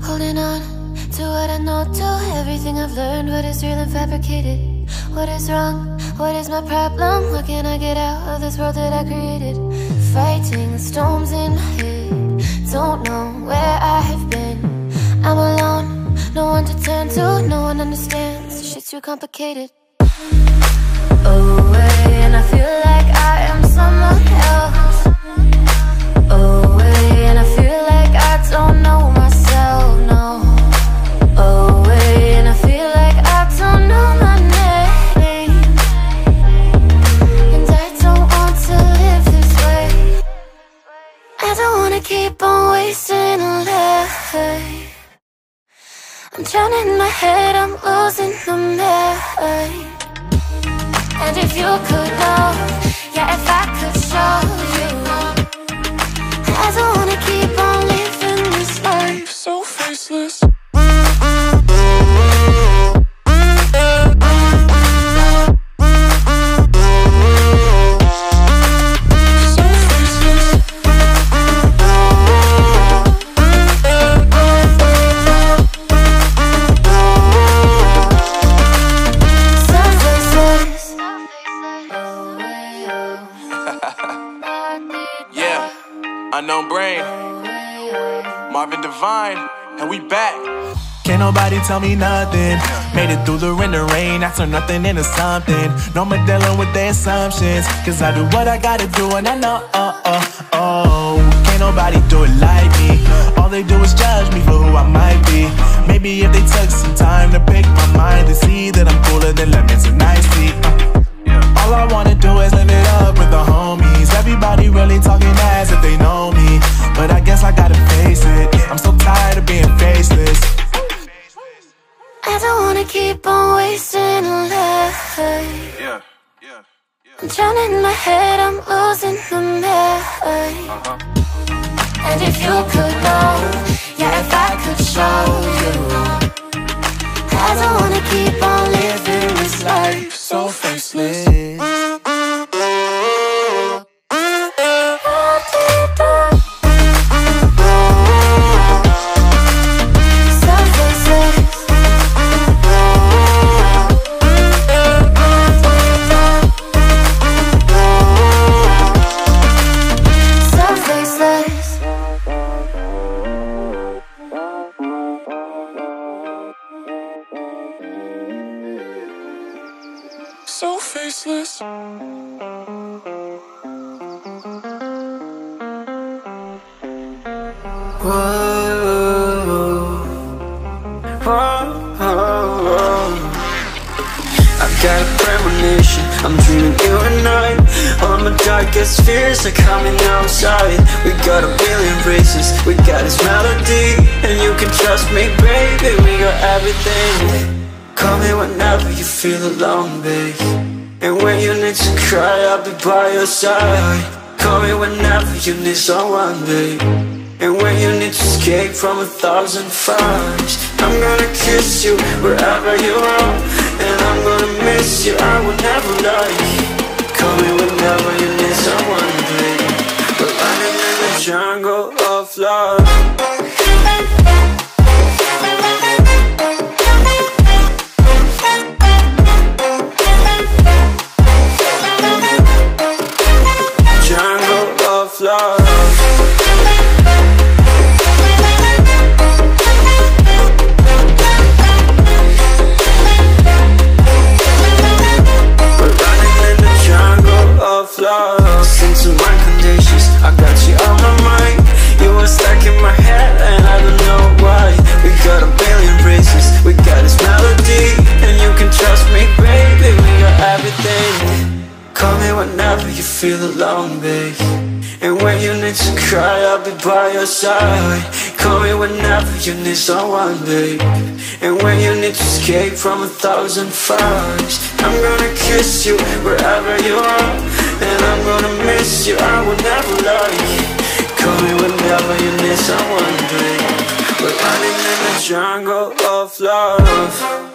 Holding on to what I know, to everything I've learned. What is real and fabricated? What is wrong? What is my problem? What can I get out of this world that I created? Fighting storms in my head, don't know where I have been. I'm alone, no one to turn to, no one understands. Shit's too complicated. Away, and I feel like I am someone else. Away, and I feel like I don't know myself, no. Away, and I feel like I don't know my name. And I don't want to live this way. I don't wanna keep on wasting a life. I'm drowning in my head, I'm losing the mind. And if you could know, yeah, if I could show you, I don't wanna keep on living this life so faceless. Unknown Brain, Marvin Divine, and we back. Can't nobody tell me nothing. Made it through the rain and rain, I turn nothing into something. No more dealing with their assumptions, cause I do what I gotta do and I know, can't nobody do it like me. All they do is judge me for who I might be. Maybe if they took some time to pick my mind and see that I'm cooler than lemons and iced tea. All I wanna do is live it up with the homies. Everybody really talking as if they know me, but I guess I gotta face it. I'm so tired of being faceless. I don't wanna keep on wasting a life. I'm drowning in my head, I'm losing the mind. And if you could know, yeah, if I could show you, I don't wanna keep on living this life so faceless. So faceless. I've got a premonition, I'm dreaming you and I. All my darkest fears are coming outside. We got a billion races, we got this melody, and you can trust me, baby, we got everything. Call me whenever you feel alone, babe. And when you need to cry, I'll be by your side. Call me whenever you need someone, babe. And when you need to escape from 1,000 fires, I'm gonna kiss you wherever you are. And I'm gonna miss you, I will never lie. Call me whenever you need someone, babe. We're running in the jungle of love. Listen to my conditions, I got you on my mind. You were stuck in my head and I don't know why. We got a billion races, we got this melody, and you can trust me, baby, we got everything. Call me whenever you feel alone, babe. And when you need to cry, I'll be by your side. Call me whenever you need someone, babe. And when you need to escape from 1,000 fires, I'm gonna kiss you wherever you are. And I'm gonna miss you, I will never lie. Call me whenever you need someone, babe. We're running in the jungle of love.